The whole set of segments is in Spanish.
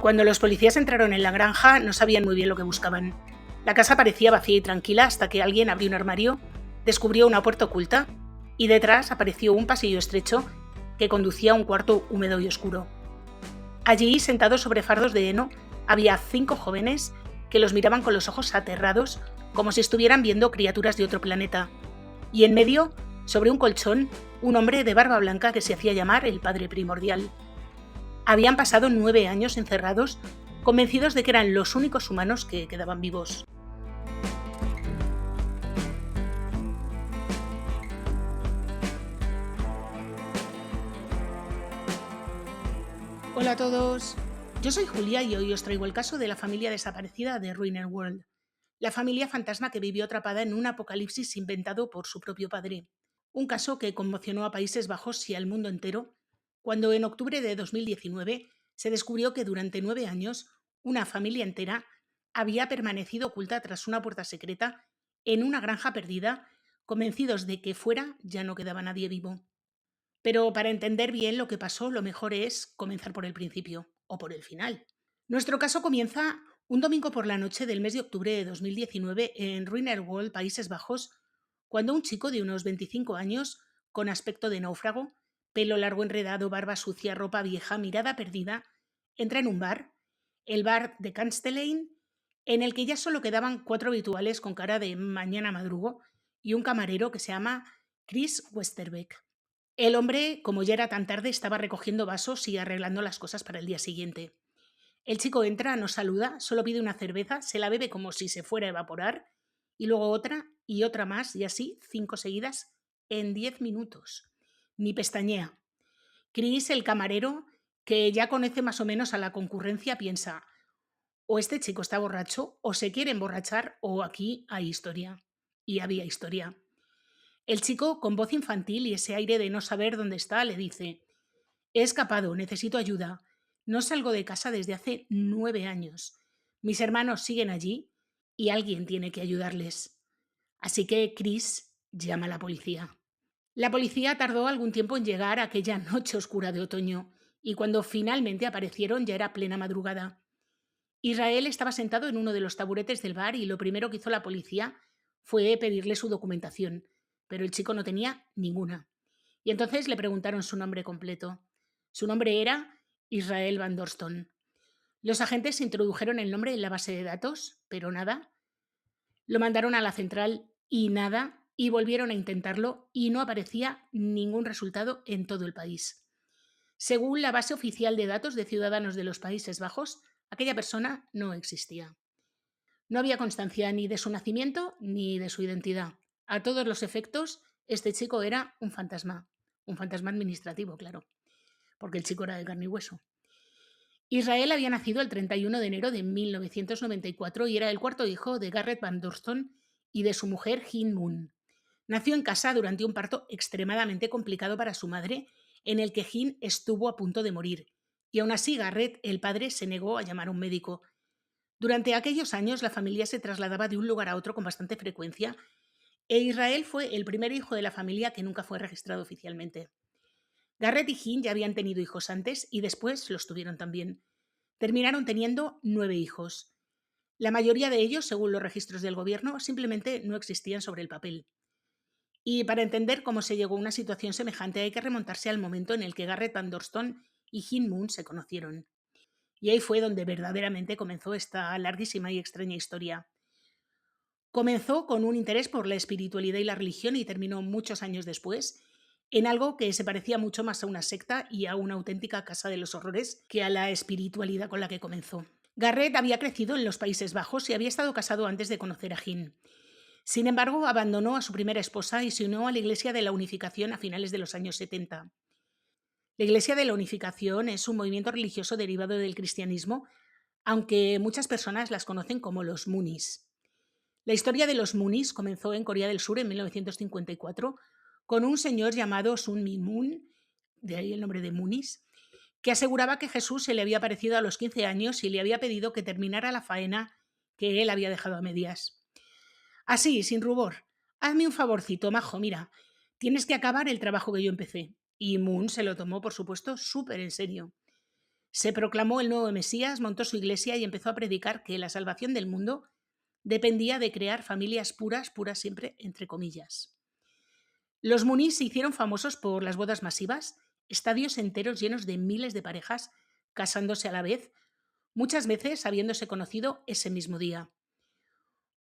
Cuando los policías entraron en la granja, no sabían muy bien lo que buscaban. La casa parecía vacía y tranquila hasta que alguien abrió un armario, descubrió una puerta oculta y detrás apareció un pasillo estrecho que conducía a un cuarto húmedo y oscuro. Allí, sentados sobre fardos de heno, había 5 jóvenes que los miraban con los ojos aterrados, como si estuvieran viendo criaturas de otro planeta. Y en medio, sobre un colchón, un hombre de barba blanca que se hacía llamar el Padre Primordial. Habían pasado 9 años encerrados, convencidos de que eran los únicos humanos que quedaban vivos. Hola a todos, yo soy Julia y hoy os traigo el caso de la familia desaparecida de Ruiner World, la familia fantasma que vivió atrapada en un apocalipsis inventado por su propio padre. Un caso que conmocionó a Países Bajos y al mundo entero, cuando en octubre de 2019 se descubrió que durante 9 años una familia entera había permanecido oculta tras una puerta secreta en una granja perdida, convencidos de que fuera ya no quedaba nadie vivo. Pero para entender bien lo que pasó, lo mejor es comenzar por el principio o por el final. Nuestro caso comienza un domingo por la noche del mes de octubre de 2019 en Ruinerwold, Países Bajos, cuando un chico de unos 25 años, con aspecto de náufrago, pelo largo enredado, barba sucia, ropa vieja, mirada perdida, entra en un bar, el bar de Canstellane, en el que ya solo quedaban 4 habituales con cara de mañana madrugo y un camarero que se llama Chris Westerbeck. El hombre, como ya era tan tarde, estaba recogiendo vasos y arreglando las cosas para el día siguiente. El chico entra, nos saluda, solo pide una cerveza, se la bebe como si se fuera a evaporar, y luego otra y otra más, y así 5 seguidas en 10 minutos. Ni pestañea. Chris, el camarero, que ya conoce más o menos a la concurrencia, piensa, o este chico está borracho, o se quiere emborrachar, o aquí hay historia. Y había historia. El chico, con voz infantil y ese aire de no saber dónde está, le dice: he escapado, necesito ayuda. No salgo de casa desde hace 9 años. Mis hermanos siguen allí y alguien tiene que ayudarles. Así que Chris llama a la policía. La policía tardó algún tiempo en llegar a aquella noche oscura de otoño y cuando finalmente aparecieron ya era plena madrugada. Israel estaba sentado en uno de los taburetes del bar y lo primero que hizo la policía fue pedirle su documentación, pero el chico no tenía ninguna. Y entonces le preguntaron su nombre completo. Su nombre era Israel Van Dorston. Los agentes introdujeron el nombre en la base de datos, pero nada. Lo mandaron a la central y nada, y volvieron a intentarlo y no aparecía ningún resultado en todo el país. Según la base oficial de datos de ciudadanos de los Países Bajos, aquella persona no existía. No había constancia ni de su nacimiento ni de su identidad. A todos los efectos, este chico era un fantasma administrativo, claro, porque el chico era de carne y hueso. Israel había nacido el 31 de enero de 1994 y era el cuarto hijo de Garrett Van Dorston y de su mujer Hin Moon. Nació en casa durante un parto extremadamente complicado para su madre, en el que Hin estuvo a punto de morir, y aún así Garrett, el padre, se negó a llamar a un médico. Durante aquellos años la familia se trasladaba de un lugar a otro con bastante frecuencia, e Israel fue el primer hijo de la familia que nunca fue registrado oficialmente. Garrett y Hin ya habían tenido hijos antes y después los tuvieron también. Terminaron teniendo 9 hijos. La mayoría de ellos, según los registros del gobierno, simplemente no existían sobre el papel. Y para entender cómo se llegó a una situación semejante hay que remontarse al momento en el que Garrett Van Dorston y Hin Moon se conocieron. Y ahí fue donde verdaderamente comenzó esta larguísima y extraña historia. Comenzó con un interés por la espiritualidad y la religión y terminó muchos años después en algo que se parecía mucho más a una secta y a una auténtica casa de los horrores que a la espiritualidad con la que comenzó. Garrett había crecido en los Países Bajos y había estado casado antes de conocer a Hin. Sin embargo, abandonó a su primera esposa y se unió a la Iglesia de la Unificación a finales de los años 70. La Iglesia de la Unificación es un movimiento religioso derivado del cristianismo, aunque muchas personas las conocen como los Moonies. La historia de los Moonies comenzó en Corea del Sur en 1954 con un señor llamado Sun Min Moon, de ahí el nombre de Moonies, que aseguraba que Jesús se le había aparecido a los 15 años y le había pedido que terminara la faena que él había dejado a medias. Así, sin rubor: hazme un favorcito, majo, mira, tienes que acabar el trabajo que yo empecé. Y Moon se lo tomó, por supuesto, súper en serio. Se proclamó el nuevo Mesías, montó su iglesia y empezó a predicar que la salvación del mundo dependía de crear familias puras, puras siempre entre comillas. Los Muniz se hicieron famosos por las bodas masivas, estadios enteros llenos de miles de parejas casándose a la vez, muchas veces habiéndose conocido ese mismo día.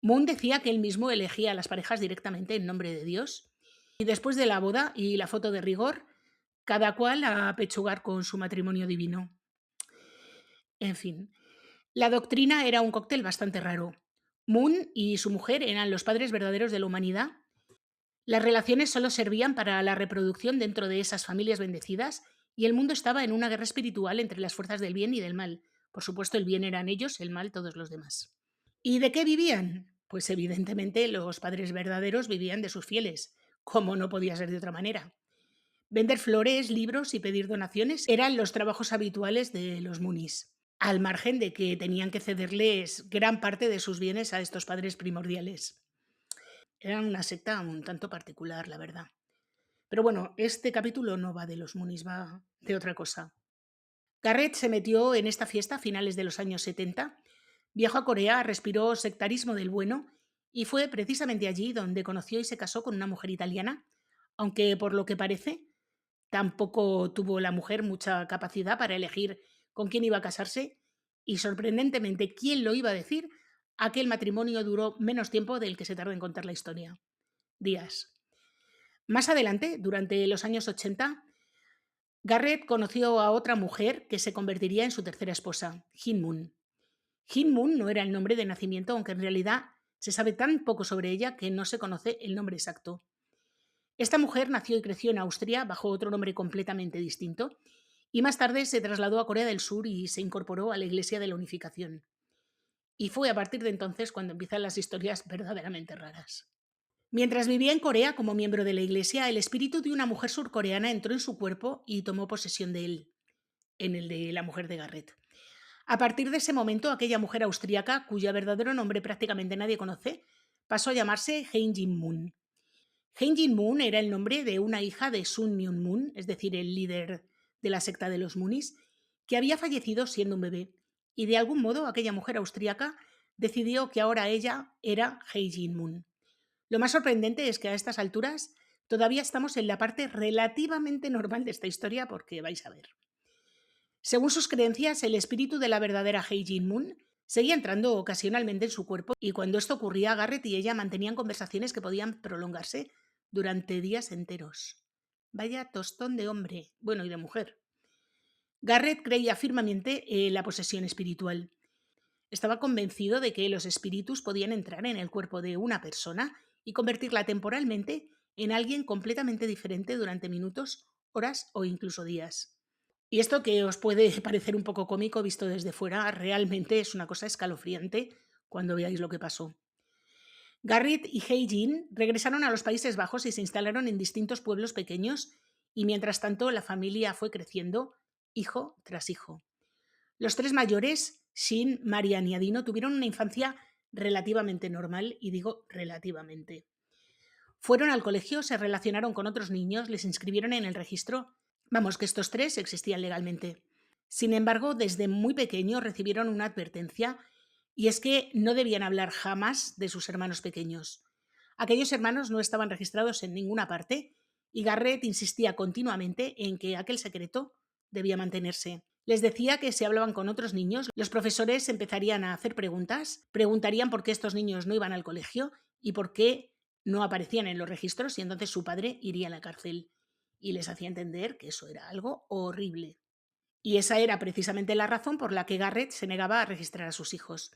Moon decía que él mismo elegía a las parejas directamente en nombre de Dios, y después de la boda y la foto de rigor, cada cual a pechugar con su matrimonio divino. En fin, la doctrina era un cóctel bastante raro. Moon y su mujer eran los padres verdaderos de la humanidad. Las relaciones solo servían para la reproducción dentro de esas familias bendecidas y el mundo estaba en una guerra espiritual entre las fuerzas del bien y del mal. Por supuesto, el bien eran ellos, el mal todos los demás. ¿Y de qué vivían? Pues evidentemente los padres verdaderos vivían de sus fieles, como no podía ser de otra manera. Vender flores, libros y pedir donaciones eran los trabajos habituales de los Munis, al margen de que tenían que cederles gran parte de sus bienes a estos padres primordiales. Eran una secta un tanto particular, la verdad. Pero bueno, este capítulo no va de los Munis, va de otra cosa. Garrett se metió en esta fiesta a finales de los años 70, viajó a Corea, respiró sectarismo del bueno y fue precisamente allí donde conoció y se casó con una mujer italiana, aunque por lo que parece tampoco tuvo la mujer mucha capacidad para elegir con quién iba a casarse y sorprendentemente, ¿quién lo iba a decir? Aquel matrimonio duró menos tiempo del que se tardó en contar la historia. Días. Más adelante, durante los años 80, Garrett conoció a otra mujer que se convertiría en su tercera esposa, Hin Moon. Hin Moon no era el nombre de nacimiento, aunque en realidad se sabe tan poco sobre ella que no se conoce el nombre exacto. Esta mujer nació y creció en Austria bajo otro nombre completamente distinto y más tarde se trasladó a Corea del Sur y se incorporó a la Iglesia de la Unificación. Y fue a partir de entonces cuando empiezan las historias verdaderamente raras. Mientras vivía en Corea como miembro de la Iglesia, el espíritu de una mujer surcoreana entró en su cuerpo y tomó posesión de él, en el de la mujer de Garrett. A partir de ese momento, aquella mujer austríaca, cuyo verdadero nombre prácticamente nadie conoce, pasó a llamarse Hein Jin Moon. Hein Jin Moon era el nombre de una hija de Sun Myung Moon, es decir, el líder de la secta de los Moonis, que había fallecido siendo un bebé, y de algún modo aquella mujer austríaca decidió que ahora ella era Hein Jin Moon. Lo más sorprendente es que a estas alturas todavía estamos en la parte relativamente normal de esta historia porque vais a ver. Según sus creencias, el espíritu de la verdadera Hei Jin Moon seguía entrando ocasionalmente en su cuerpo y cuando esto ocurría, Garrett y ella mantenían conversaciones que podían prolongarse durante días enteros. Vaya tostón de hombre, bueno, y de mujer. Garrett creía firmemente en la posesión espiritual. Estaba convencido de que los espíritus podían entrar en el cuerpo de una persona y convertirla temporalmente en alguien completamente diferente durante minutos, horas o incluso días. Y esto que os puede parecer un poco cómico visto desde fuera, realmente es una cosa escalofriante cuando veáis lo que pasó. Garrett y Heijin regresaron a los Países Bajos y se instalaron en distintos pueblos pequeños y mientras tanto la familia fue creciendo, hijo tras hijo. Los tres mayores, Shin, Marian y Adino, tuvieron una infancia relativamente normal, y digo relativamente. Fueron al colegio, se relacionaron con otros niños, les inscribieron en el registro. Vamos, que estos tres existían legalmente. Sin embargo, desde muy pequeños recibieron una advertencia, y es que no debían hablar jamás de sus hermanos pequeños. Aquellos hermanos no estaban registrados en ninguna parte, y Garrett insistía continuamente en que aquel secreto debía mantenerse. Les decía que si hablaban con otros niños, los profesores empezarían a hacer preguntas, preguntarían por qué estos niños no iban al colegio y por qué no aparecían en los registros, y entonces su padre iría a la cárcel. Y les hacía entender que eso era algo horrible. Y esa era precisamente la razón por la que Garrett se negaba a registrar a sus hijos.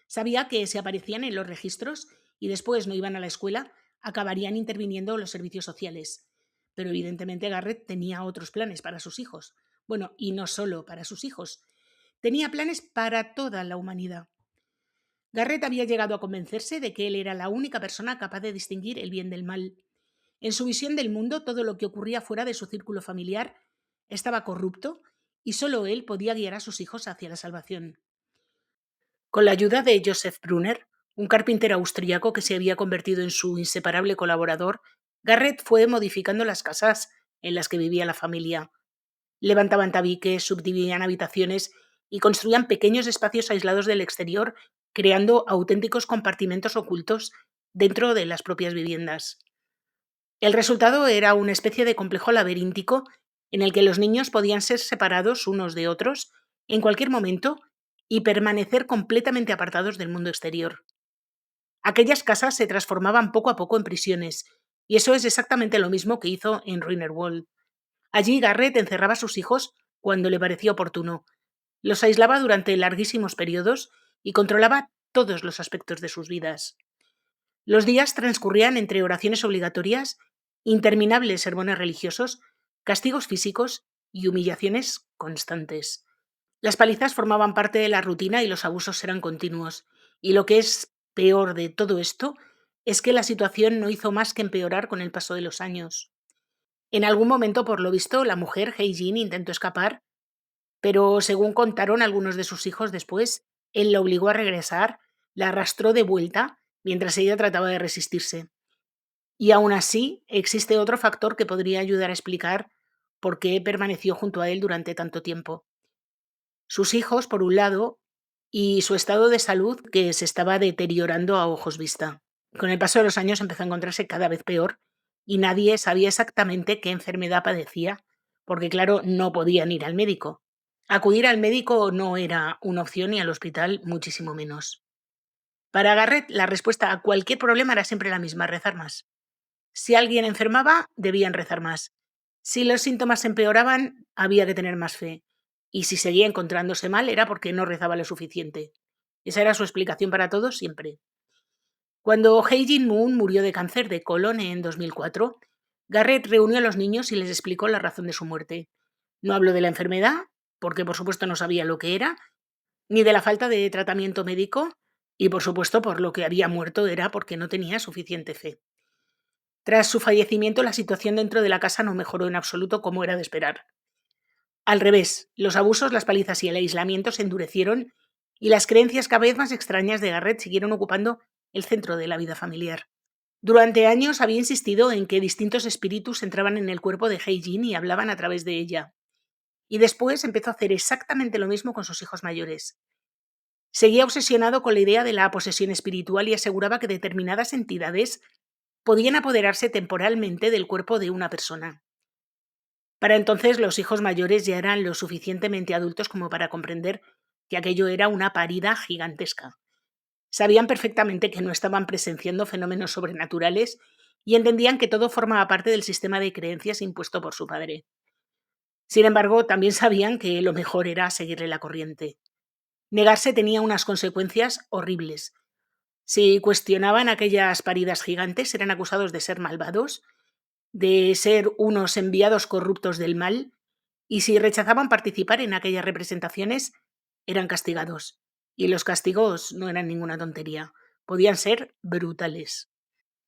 Sabía que si aparecían en los registros y después no iban a la escuela, acabarían interviniendo los servicios sociales. Pero evidentemente Garrett tenía otros planes para sus hijos. Bueno, y no solo para sus hijos. Tenía planes para toda la humanidad. Garrett había llegado a convencerse de que él era la única persona capaz de distinguir el bien del mal. En su visión del mundo, todo lo que ocurría fuera de su círculo familiar estaba corrupto y solo él podía guiar a sus hijos hacia la salvación. Con la ayuda de Joseph Brunner, un carpintero austríaco que se había convertido en su inseparable colaborador, Garrett fue modificando las casas en las que vivía la familia. Levantaban tabiques, subdividían habitaciones y construían pequeños espacios aislados del exterior, creando auténticos compartimentos ocultos dentro de las propias viviendas. El resultado era una especie de complejo laberíntico en el que los niños podían ser separados unos de otros en cualquier momento y permanecer completamente apartados del mundo exterior. Aquellas casas se transformaban poco a poco en prisiones, y eso es exactamente lo mismo que hizo en Ruinerwold. Allí Garrett encerraba a sus hijos cuando le parecía oportuno, los aislaba durante larguísimos periodos y controlaba todos los aspectos de sus vidas. Los días transcurrían entre oraciones obligatorias, interminables sermones religiosos, castigos físicos y humillaciones constantes. Las palizas formaban parte de la rutina y los abusos eran continuos. Y lo que es peor de todo esto es que la situación no hizo más que empeorar con el paso de los años. En algún momento, por lo visto, la mujer, Heijin, intentó escapar, pero según contaron algunos de sus hijos después, él la obligó a regresar, la arrastró de vuelta mientras ella trataba de resistirse. Y aún así, existe otro factor que podría ayudar a explicar por qué permaneció junto a él durante tanto tiempo. Sus hijos, por un lado, y su estado de salud que se estaba deteriorando a ojos vista. Con el paso de los años empezó a encontrarse cada vez peor y nadie sabía exactamente qué enfermedad padecía, porque claro, no podían ir al médico. Acudir al médico no era una opción y al hospital muchísimo menos. Para Garrett, la respuesta a cualquier problema era siempre la misma, rezar más. Si alguien enfermaba, debían rezar más. Si los síntomas empeoraban, había que tener más fe. Y si seguía encontrándose mal, era porque no rezaba lo suficiente. Esa era su explicación para todo siempre. Cuando Heijin Moon murió de cáncer de colon en 2004, Garrett reunió a los niños y les explicó la razón de su muerte. No habló de la enfermedad, porque por supuesto no sabía lo que era, ni de la falta de tratamiento médico, y por supuesto por lo que había muerto era porque no tenía suficiente fe. Tras su fallecimiento, la situación dentro de la casa no mejoró en absoluto como era de esperar. Al revés, los abusos, las palizas y el aislamiento se endurecieron y las creencias cada vez más extrañas de Garrett siguieron ocupando el centro de la vida familiar. Durante años había insistido en que distintos espíritus entraban en el cuerpo de Heijin y hablaban a través de ella. Y después empezó a hacer exactamente lo mismo con sus hijos mayores. Seguía obsesionado con la idea de la posesión espiritual y aseguraba que determinadas entidades podían apoderarse temporalmente del cuerpo de una persona. Para entonces los hijos mayores ya eran lo suficientemente adultos como para comprender que aquello era una parida gigantesca. Sabían perfectamente que no estaban presenciando fenómenos sobrenaturales y entendían que todo formaba parte del sistema de creencias impuesto por su padre. Sin embargo, también sabían que lo mejor era seguirle la corriente. Negarse tenía unas consecuencias horribles. Si cuestionaban aquellas paridas gigantes, eran acusados de ser malvados, de ser unos enviados corruptos del mal, y si rechazaban participar en aquellas representaciones, eran castigados. Y los castigos no eran ninguna tontería, podían ser brutales.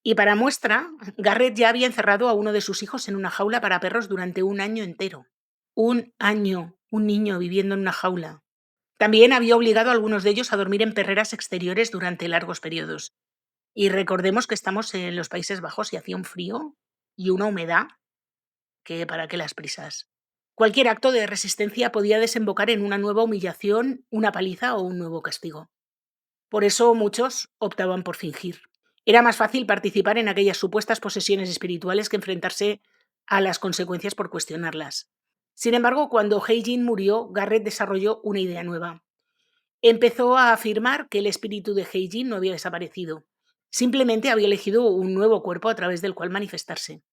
Y para muestra, Garrett ya había encerrado a uno de sus hijos en una jaula para perros durante un año entero. Un año, un niño viviendo en una jaula. También había obligado a algunos de ellos a dormir en perreras exteriores durante largos periodos. Y recordemos que estamos en los Países Bajos y hacía un frío y una humedad que para qué las prisas. Cualquier acto de resistencia podía desembocar en una nueva humillación, una paliza o un nuevo castigo. Por eso muchos optaban por fingir. Era más fácil participar en aquellas supuestas posesiones espirituales que enfrentarse a las consecuencias por cuestionarlas. Sin embargo, cuando Heijin murió, Garrett desarrolló una idea nueva. Empezó a afirmar que el espíritu de Heijin no había desaparecido. Simplemente había elegido un nuevo cuerpo a través del cual manifestarse.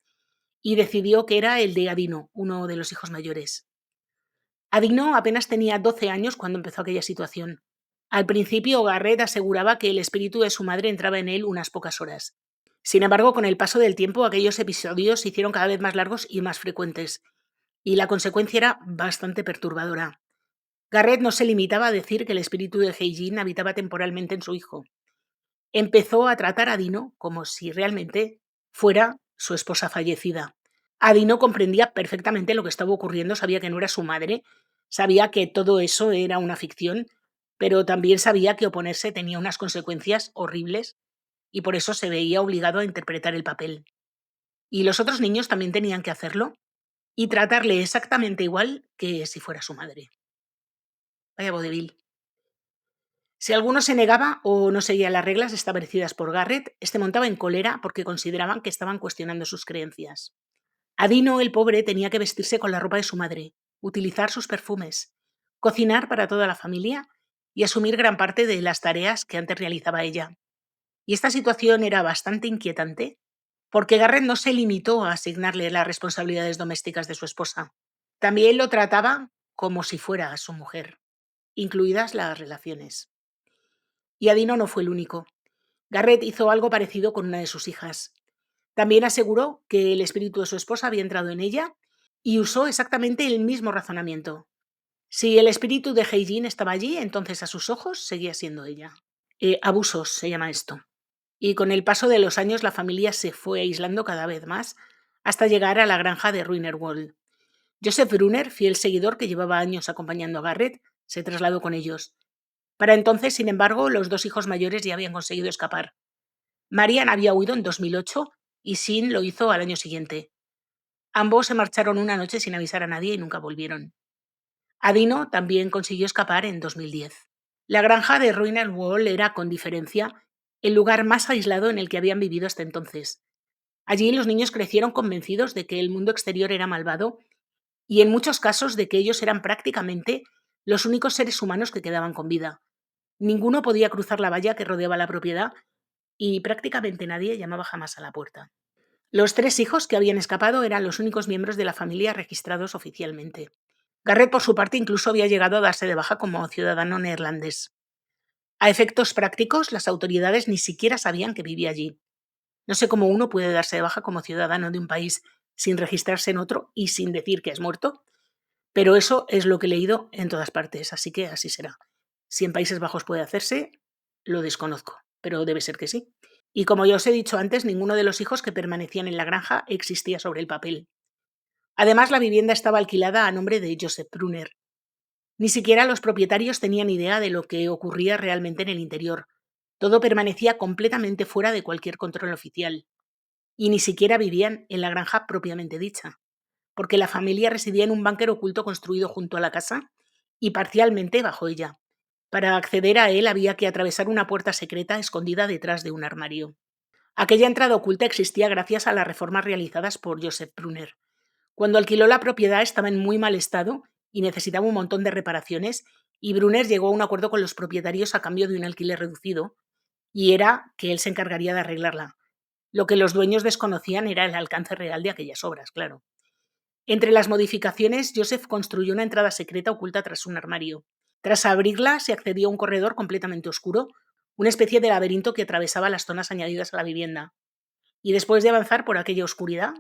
Y decidió que era el de Adino, uno de los hijos mayores. Adino apenas tenía 12 años cuando empezó aquella situación. Al principio, Garrett aseguraba que el espíritu de su madre entraba en él unas pocas horas. Sin embargo, con el paso del tiempo, aquellos episodios se hicieron cada vez más largos y más frecuentes, y la consecuencia era bastante perturbadora. Garrett no se limitaba a decir que el espíritu de Heijin habitaba temporalmente en su hijo. Empezó a tratar a Dino como si realmente fuera su esposa fallecida. Adino comprendía perfectamente lo que estaba ocurriendo, sabía que no era su madre, sabía que todo eso era una ficción, pero también sabía que oponerse tenía unas consecuencias horribles y por eso se veía obligado a interpretar el papel. ¿Y los otros niños también tenían que hacerlo? y tratarle exactamente igual que si fuera su madre. Vaya vodevil. Si alguno se negaba o no seguía las reglas establecidas por Garrett, este montaba en cólera porque consideraban que estaban cuestionando sus creencias. Adino, el pobre, tenía que vestirse con la ropa de su madre, utilizar sus perfumes, cocinar para toda la familia y asumir gran parte de las tareas que antes realizaba ella. Y esta situación era bastante inquietante porque Garrett no se limitó a asignarle las responsabilidades domésticas de su esposa. También lo trataba como si fuera su mujer, incluidas las relaciones. Y Adino no fue el único. Garrett hizo algo parecido con una de sus hijas. También aseguró que el espíritu de su esposa había entrado en ella y usó exactamente el mismo razonamiento. Si el espíritu de Heijin estaba allí, entonces a sus ojos seguía siendo ella. Abusos se llama esto. Y con el paso de los años la familia se fue aislando cada vez más hasta llegar a la granja de Ruinerwold. Joseph Brunner, fiel seguidor que llevaba años acompañando a Garrett, se trasladó con ellos. Para entonces, sin embargo, los dos hijos mayores ya habían conseguido escapar. Marian había huido en 2008 y Sin lo hizo al año siguiente. Ambos se marcharon una noche sin avisar a nadie y nunca volvieron. Adino también consiguió escapar en 2010. La granja de Ruiner Wall era, con diferencia, el lugar más aislado en el que habían vivido hasta entonces. Allí los niños crecieron convencidos de que el mundo exterior era malvado y en muchos casos de que ellos eran prácticamente los únicos seres humanos que quedaban con vida. Ninguno podía cruzar la valla que rodeaba la propiedad y prácticamente nadie llamaba jamás a la puerta. Los tres hijos que habían escapado eran los únicos miembros de la familia registrados oficialmente. Garrett, por su parte, incluso había llegado a darse de baja como ciudadano neerlandés. A efectos prácticos, las autoridades ni siquiera sabían que vivía allí. No sé cómo uno puede darse de baja como ciudadano de un país sin registrarse en otro y sin decir que es muerto, pero eso es lo que he leído en todas partes, así que así será. Si en Países Bajos puede hacerse, lo desconozco, pero debe ser que sí. Y como ya os he dicho antes, ninguno de los hijos que permanecían en la granja existía sobre el papel. Además, la vivienda estaba alquilada a nombre de Joseph Brunner. Ni siquiera los propietarios tenían idea de lo que ocurría realmente en el interior. Todo permanecía completamente fuera de cualquier control oficial. Y ni siquiera vivían en la granja propiamente dicha, porque la familia residía en un búnker oculto construido junto a la casa y parcialmente bajo ella. Para acceder a él había que atravesar una puerta secreta escondida detrás de un armario. Aquella entrada oculta existía gracias a las reformas realizadas por Joseph Brunner. Cuando alquiló la propiedad estaba en muy mal estado y necesitaba un montón de reparaciones, y Brunner llegó a un acuerdo con los propietarios a cambio de un alquiler reducido, y era que él se encargaría de arreglarla. Lo que los dueños desconocían era el alcance real de aquellas obras, claro. Entre las modificaciones, Joseph construyó una entrada secreta oculta tras un armario. Tras abrirla, se accedió a un corredor completamente oscuro, una especie de laberinto que atravesaba las zonas añadidas a la vivienda. Y después de avanzar por aquella oscuridad,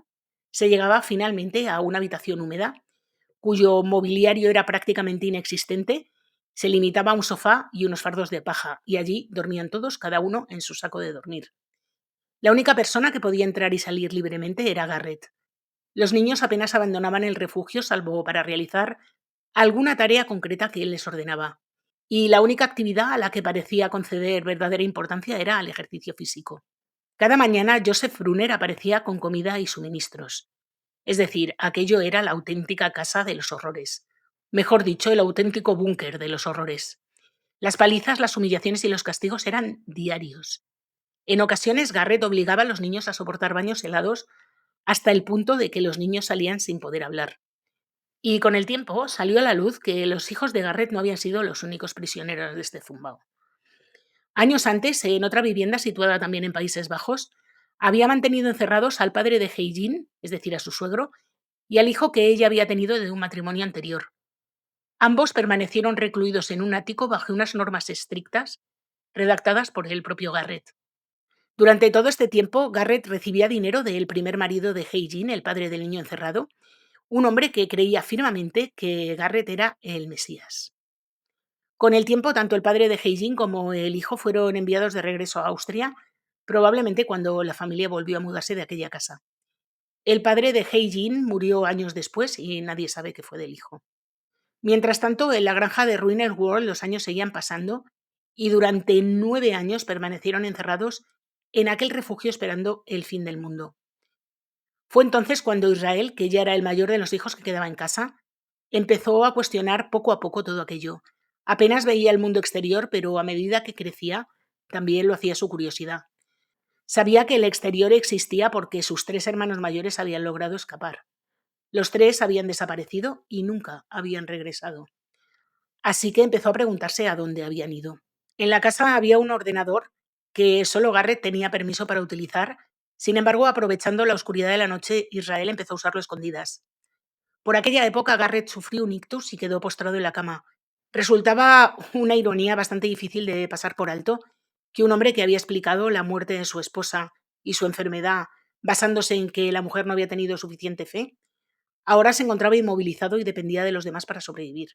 se llegaba finalmente a una habitación húmeda, cuyo mobiliario era prácticamente inexistente, se limitaba a un sofá y unos fardos de paja, y allí dormían todos, cada uno en su saco de dormir. La única persona que podía entrar y salir libremente era Garrett. Los niños apenas abandonaban el refugio salvo para realizar alguna tarea concreta que él les ordenaba. Y la única actividad a la que parecía conceder verdadera importancia era al ejercicio físico. Cada mañana Joseph Brunner aparecía con comida y suministros. Es decir, aquello era la auténtica casa de los horrores. Mejor dicho, el auténtico búnker de los horrores. Las palizas, las humillaciones y los castigos eran diarios. En ocasiones, Garrett obligaba a los niños a soportar baños helados hasta el punto de que los niños salían sin poder hablar. Y con el tiempo salió a la luz que los hijos de Garrett no habían sido los únicos prisioneros de este zumbao. Años antes, en otra vivienda situada también en Países Bajos, había mantenido encerrados al padre de Heijin, es decir, a su suegro, y al hijo que ella había tenido de un matrimonio anterior. Ambos permanecieron recluidos en un ático bajo unas normas estrictas redactadas por el propio Garrett. Durante todo este tiempo, Garrett recibía dinero del primer marido de Heijin, el padre del niño encerrado, un hombre que creía firmemente que Garrett era el Mesías. Con el tiempo, tanto el padre de Heijin como el hijo fueron enviados de regreso a Austria, probablemente cuando la familia volvió a mudarse de aquella casa. El padre de Heijin murió años después y nadie sabe qué fue del hijo. Mientras tanto, en la granja de Ruiner World los años seguían pasando y durante 9 años permanecieron encerrados en aquel refugio esperando el fin del mundo. Fue entonces cuando Israel, que ya era el mayor de los hijos que quedaba en casa, empezó a cuestionar poco a poco todo aquello. Apenas veía el mundo exterior, pero a medida que crecía, también lo hacía su curiosidad. Sabía que el exterior existía porque sus tres hermanos mayores habían logrado escapar. Los tres habían desaparecido y nunca habían regresado. Así que empezó a preguntarse a dónde habían ido. En la casa había un ordenador que solo Garrett tenía permiso para utilizar. Sin embargo, aprovechando la oscuridad de la noche, Israel empezó a usarlo a escondidas. Por aquella época, Garrett sufrió un ictus y quedó postrado en la cama. Resultaba una ironía bastante difícil de pasar por alto que un hombre que había explicado la muerte de su esposa y su enfermedad basándose en que la mujer no había tenido suficiente fe, ahora se encontraba inmovilizado y dependía de los demás para sobrevivir.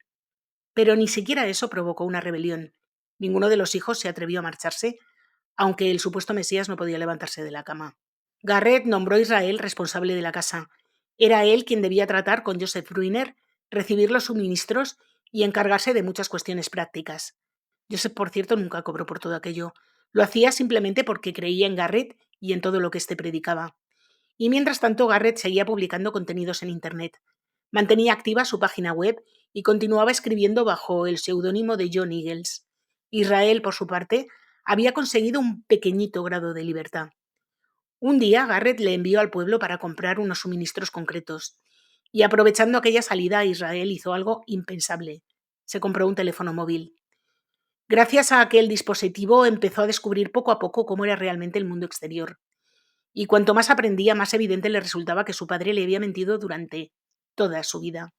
Pero ni siquiera eso provocó una rebelión. Ninguno de los hijos se atrevió a marcharse, aunque el supuesto Mesías no podía levantarse de la cama. Garrett nombró a Israel responsable de la casa. Era él quien debía tratar con Joseph Ruiner, recibir los suministros y encargarse de muchas cuestiones prácticas. Joseph, por cierto, nunca cobró por todo aquello. Lo hacía simplemente porque creía en Garrett y en todo lo que éste predicaba. Y mientras tanto, Garrett seguía publicando contenidos en Internet. Mantenía activa su página web y continuaba escribiendo bajo el seudónimo de John Eagles. Israel, por su parte, había conseguido un pequeñito grado de libertad. Un día, Garrett le envió al pueblo para comprar unos suministros concretos. Y aprovechando aquella salida, Israel hizo algo impensable. Se compró un teléfono móvil. Gracias a aquel dispositivo empezó a descubrir poco a poco cómo era realmente el mundo exterior. Y cuanto más aprendía, más evidente le resultaba que su padre le había mentido durante toda su vida.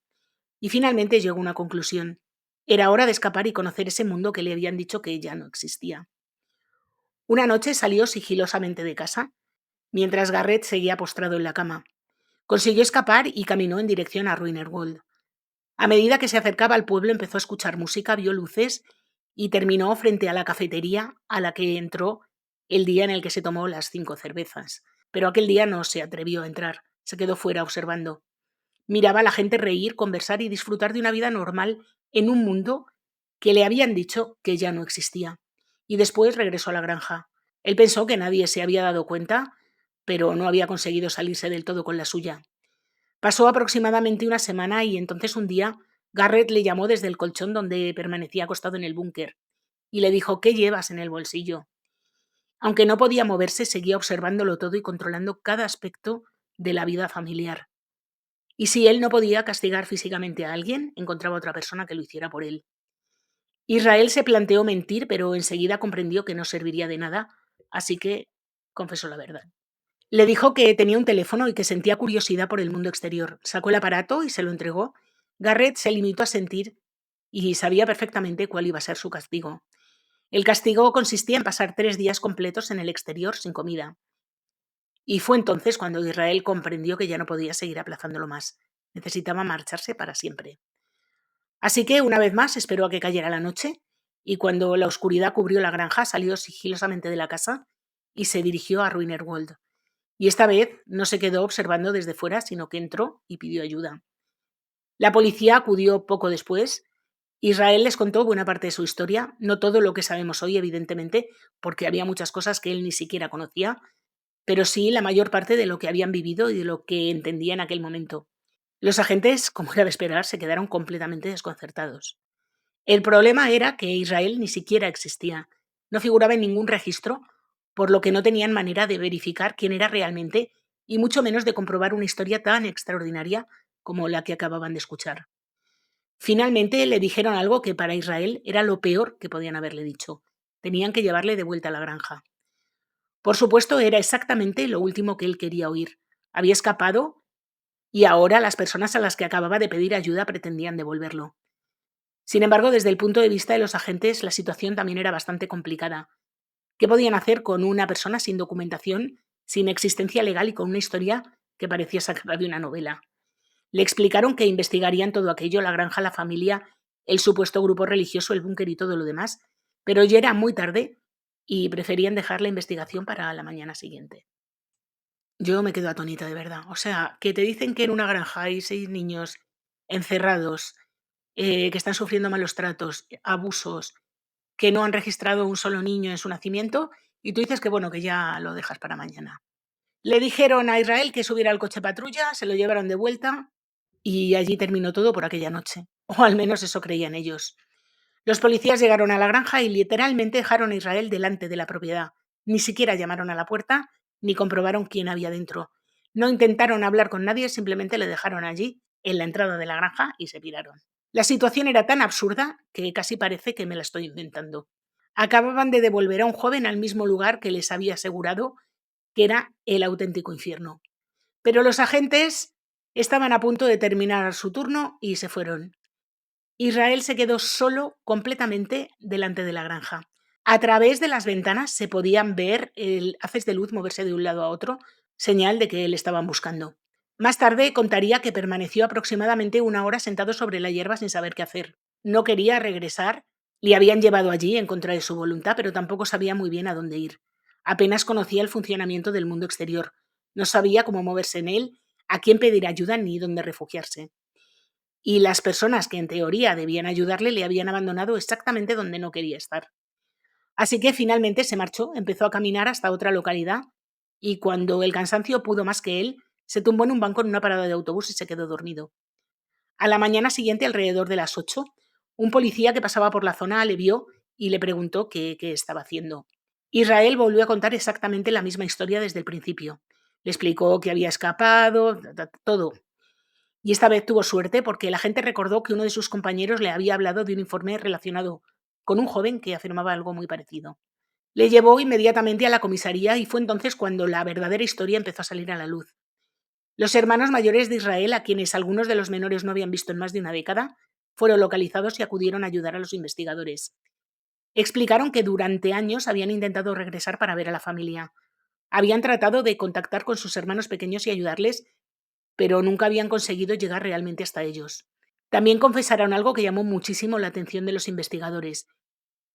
Y finalmente llegó a una conclusión. Era hora de escapar y conocer ese mundo que le habían dicho que ya no existía. Una noche salió sigilosamente de casa, mientras Garrett seguía postrado en la cama. Consiguió escapar y caminó en dirección a Ruinerwold. A medida que se acercaba al pueblo empezó a escuchar música, vio luces y terminó frente a la cafetería a la que entró el día en el que se tomó las 5 cervezas. Pero aquel día no se atrevió a entrar, se quedó fuera observando. Miraba a la gente reír, conversar y disfrutar de una vida normal en un mundo que le habían dicho que ya no existía. Y después regresó a la granja. Él pensó que nadie se había dado cuenta, pero no había conseguido salirse del todo con la suya. Pasó aproximadamente una semana y entonces un día Garrett le llamó desde el colchón donde permanecía acostado en el búnker y le dijo: ¿qué llevas en el bolsillo? Aunque no podía moverse, seguía observándolo todo y controlando cada aspecto de la vida familiar. Y si él no podía castigar físicamente a alguien, encontraba otra persona que lo hiciera por él. Israel se planteó mentir, pero enseguida comprendió que no serviría de nada, así que confesó la verdad. Le dijo que tenía un teléfono y que sentía curiosidad por el mundo exterior. Sacó el aparato y se lo entregó. Garrett se limitó a sentir y sabía perfectamente cuál iba a ser su castigo. El castigo consistía en pasar 3 días completos en el exterior sin comida. Y fue entonces cuando Israel comprendió que ya no podía seguir aplazándolo más. Necesitaba marcharse para siempre. Así que, una vez más, esperó a que cayera la noche y cuando la oscuridad cubrió la granja, salió sigilosamente de la casa y se dirigió a Ruinerwold. Y esta vez no se quedó observando desde fuera, sino que entró y pidió ayuda. La policía acudió poco después. Israel les contó buena parte de su historia, no todo lo que sabemos hoy, evidentemente, porque había muchas cosas que él ni siquiera conocía, pero sí la mayor parte de lo que habían vivido y de lo que entendía en aquel momento. Los agentes, como era de esperar, se quedaron completamente desconcertados. El problema era que Israel ni siquiera existía, no figuraba en ningún registro, por lo que no tenían manera de verificar quién era realmente y mucho menos de comprobar una historia tan extraordinaria como la que acababan de escuchar. Finalmente le dijeron algo que para Israel era lo peor que podían haberle dicho. Tenían que llevarle de vuelta a la granja. Por supuesto, era exactamente lo último que él quería oír. Había escapado y ahora las personas a las que acababa de pedir ayuda pretendían devolverlo. Sin embargo, desde el punto de vista de los agentes, la situación también era bastante complicada. ¿Qué podían hacer con una persona sin documentación, sin existencia legal y con una historia que parecía sacada de una novela? Le explicaron que investigarían todo aquello, la granja, la familia, el supuesto grupo religioso, el búnker y todo lo demás, pero ya era muy tarde y preferían dejar la investigación para la mañana siguiente. Yo me quedo atónita, de verdad. O sea, que te dicen que en una granja hay 6 niños encerrados, que están sufriendo malos tratos, abusos, que no han registrado un solo niño en su nacimiento, y tú dices que bueno, que ya lo dejas para mañana. Le dijeron a Israel que subiera al coche patrulla, se lo llevaron de vuelta y allí terminó todo por aquella noche. O al menos eso creían ellos. Los policías llegaron a la granja y literalmente dejaron a Israel delante de la propiedad. Ni siquiera llamaron a la puerta ni comprobaron quién había dentro. No intentaron hablar con nadie, simplemente le dejaron allí, en la entrada de la granja, y se piraron. La situación era tan absurda que casi parece que me la estoy inventando. Acababan de devolver a un joven al mismo lugar que les había asegurado que era el auténtico infierno. Pero los agentes estaban a punto de terminar su turno y se fueron. Israel se quedó solo completamente delante de la granja. A través de las ventanas se podían ver haces de luz moverse de un lado a otro, señal de que le estaban buscando. Más tarde contaría que permaneció aproximadamente una hora sentado sobre la hierba sin saber qué hacer. No quería regresar, le habían llevado allí en contra de su voluntad, pero tampoco sabía muy bien a dónde ir. Apenas conocía el funcionamiento del mundo exterior. No sabía cómo moverse en él, a quién pedir ayuda ni dónde refugiarse. Y las personas que en teoría debían ayudarle le habían abandonado exactamente donde no quería estar. Así que finalmente se marchó, empezó a caminar hasta otra localidad y cuando el cansancio pudo más que él, se tumbó en un banco en una parada de autobús y se quedó dormido. A la mañana siguiente, alrededor de las 8, un policía que pasaba por la zona le vio y le preguntó qué estaba haciendo. Israel volvió a contar exactamente la misma historia desde el principio. Le explicó que había escapado, todo. Y esta vez tuvo suerte porque la gente recordó que uno de sus compañeros le había hablado de un informe relacionado con un joven que afirmaba algo muy parecido. Le llevó inmediatamente a la comisaría y fue entonces cuando la verdadera historia empezó a salir a la luz. Los hermanos mayores de Israel, a quienes algunos de los menores no habían visto en más de una década, fueron localizados y acudieron a ayudar a los investigadores. Explicaron que durante años habían intentado regresar para ver a la familia. Habían tratado de contactar con sus hermanos pequeños y ayudarles, pero nunca habían conseguido llegar realmente hasta ellos. También confesaron algo que llamó muchísimo la atención de los investigadores,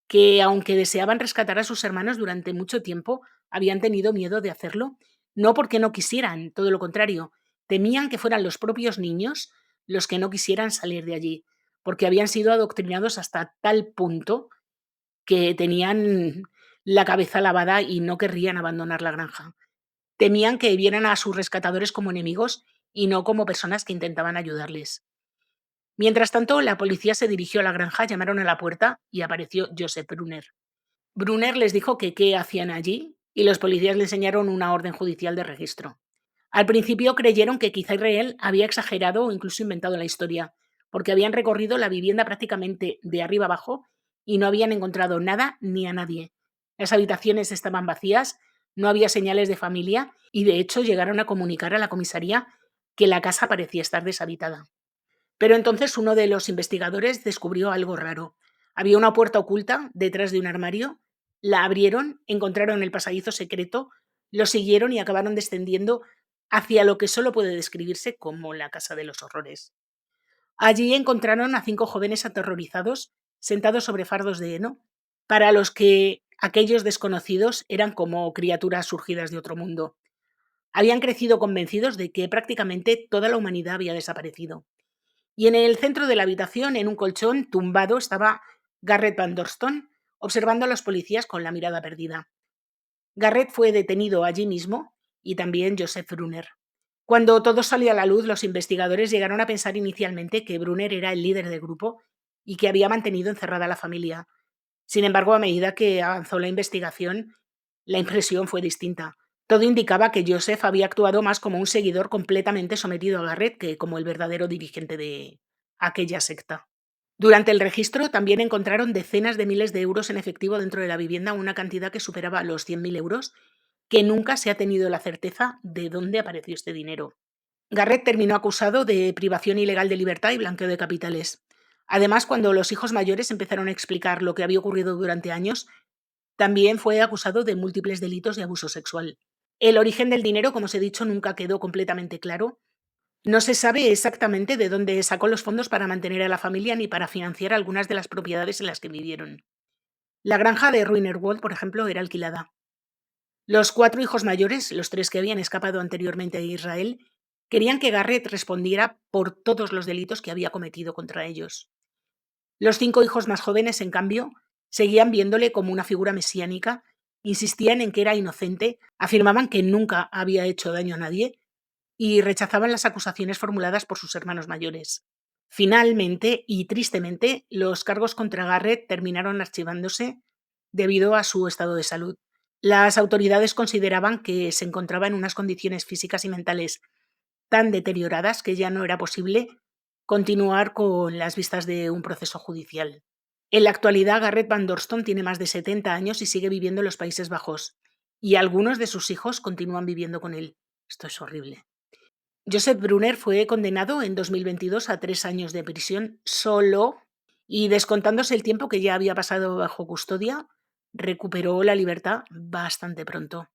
que aunque deseaban rescatar a sus hermanos durante mucho tiempo, habían tenido miedo de hacerlo, no porque no quisieran, todo lo contrario, temían que fueran los propios niños los que no quisieran salir de allí, porque habían sido adoctrinados hasta tal punto que tenían la cabeza lavada y no querrían abandonar la granja. Temían que vieran a sus rescatadores como enemigos y no como personas que intentaban ayudarles. Mientras tanto, la policía se dirigió a la granja, llamaron a la puerta y apareció Joseph Brunner. Brunner les dijo que qué hacían allí y los policías le enseñaron una orden judicial de registro. Al principio creyeron que quizá Israel había exagerado o incluso inventado la historia, porque habían recorrido la vivienda prácticamente de arriba abajo y no habían encontrado nada ni a nadie. Las habitaciones estaban vacías, no había señales de familia y de hecho llegaron a comunicar a la comisaría que la casa parecía estar deshabitada. Pero entonces uno de los investigadores descubrió algo raro. Había una puerta oculta detrás de un armario, la abrieron, encontraron el pasadizo secreto, lo siguieron y acabaron descendiendo hacia lo que solo puede describirse como la casa de los horrores. Allí encontraron a 5 jóvenes aterrorizados, sentados sobre fardos de heno, para los que aquellos desconocidos eran como criaturas surgidas de otro mundo. Habían crecido convencidos de que prácticamente toda la humanidad había desaparecido. Y en el centro de la habitación, en un colchón tumbado, estaba Garrett Van Dorston, observando a los policías con la mirada perdida. Garrett fue detenido allí mismo y también Joseph Brunner. Cuando todo salió a la luz, los investigadores llegaron a pensar inicialmente que Brunner era el líder del grupo y que había mantenido encerrada a la familia. Sin embargo, a medida que avanzó la investigación, la impresión fue distinta. Todo indicaba que Joseph había actuado más como un seguidor completamente sometido a Garrett que como el verdadero dirigente de aquella secta. Durante el registro también encontraron decenas de miles de euros en efectivo dentro de la vivienda, una cantidad que superaba los 100.000 euros, que nunca se ha tenido la certeza de dónde apareció este dinero. Garrett terminó acusado de privación ilegal de libertad y blanqueo de capitales. Además, cuando los hijos mayores empezaron a explicar lo que había ocurrido durante años, también fue acusado de múltiples delitos de abuso sexual. El origen del dinero, como os he dicho, nunca quedó completamente claro. No se sabe exactamente de dónde sacó los fondos para mantener a la familia ni para financiar algunas de las propiedades en las que vivieron. La granja de Ruinerwold, por ejemplo, era alquilada. Los 4 hijos mayores, los 3 que habían escapado anteriormente de Israel, querían que Garrett respondiera por todos los delitos que había cometido contra ellos. Los 5 hijos más jóvenes, en cambio, seguían viéndole como una figura mesiánica Insistían en que era inocente, afirmaban que nunca había hecho daño a nadie y rechazaban las acusaciones formuladas por sus hermanos mayores. Finalmente, y tristemente, los cargos contra Garrett terminaron archivándose debido a su estado de salud. Las autoridades consideraban que se encontraba en unas condiciones físicas y mentales tan deterioradas que ya no era posible continuar con las vistas de un proceso judicial. En la actualidad, Garrett Van Dorston tiene más de 70 años y sigue viviendo en los Países Bajos, y algunos de sus hijos continúan viviendo con él. Esto es horrible. Joseph Brunner fue condenado en 2022 a 3 años de prisión solo y, descontándose el tiempo que ya había pasado bajo custodia, recuperó la libertad bastante pronto.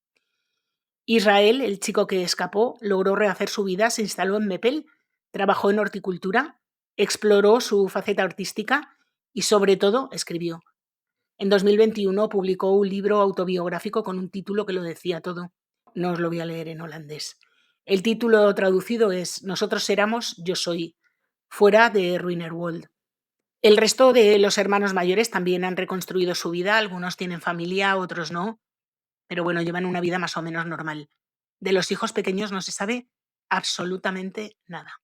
Israel, el chico que escapó, logró rehacer su vida, se instaló en Mepel, trabajó en horticultura, exploró su faceta artística y, sobre todo, escribió. En 2021 publicó un libro autobiográfico con un título que lo decía todo. No os lo voy a leer en holandés. El título traducido es Nosotros éramos, yo soy, fuera de Ruinerwold. El resto de los hermanos mayores también han reconstruido su vida, algunos tienen familia, otros no, pero bueno, llevan una vida más o menos normal. De los hijos pequeños no se sabe absolutamente nada.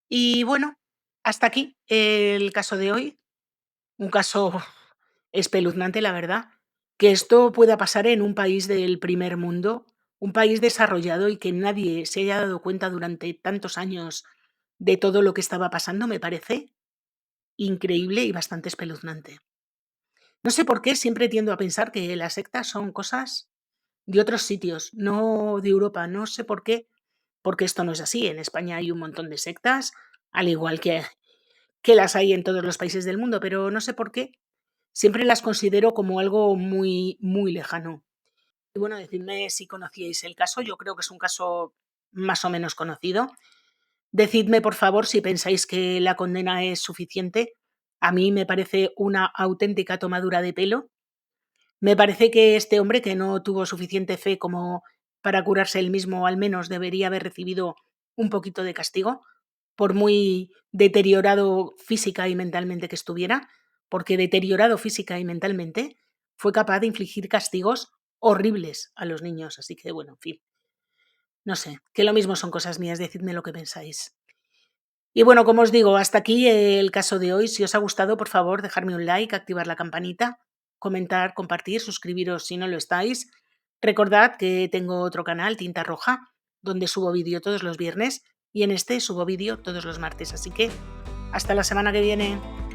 Y bueno, hasta aquí el caso de hoy. Un caso espeluznante, la verdad. Que esto pueda pasar en un país del primer mundo, un país desarrollado y que nadie se haya dado cuenta durante tantos años de todo lo que estaba pasando, me parece increíble y bastante espeluznante. No sé por qué siempre tiendo a pensar que las sectas son cosas de otros sitios, no de Europa. No sé por qué, porque esto no es así. En España hay un montón de sectas, al igual que las hay en todos los países del mundo, pero no sé por qué siempre las considero como algo muy, muy lejano. Y bueno, decidme si conocíais el caso. Yo creo que es un caso más o menos conocido. Decidme, por favor, si pensáis que la condena es suficiente. A mí me parece una auténtica tomadura de pelo. Me parece que este hombre, que no tuvo suficiente fe como para curarse él mismo, al menos debería haber recibido un poquito de castigo, por muy deteriorado física y mentalmente que estuviera, porque deteriorado física y mentalmente fue capaz de infligir castigos horribles a los niños. Así que, bueno, en fin, no sé, que lo mismo son cosas mías, decidme lo que pensáis. Y bueno, como os digo, hasta aquí el caso de hoy. Si os ha gustado, por favor, dejarme un like, activar la campanita, comentar, compartir, suscribiros si no lo estáis. Recordad que tengo otro canal, Tinta Roja, donde subo vídeo todos los viernes y en este subo vídeo todos los martes. Así que hasta la semana que viene.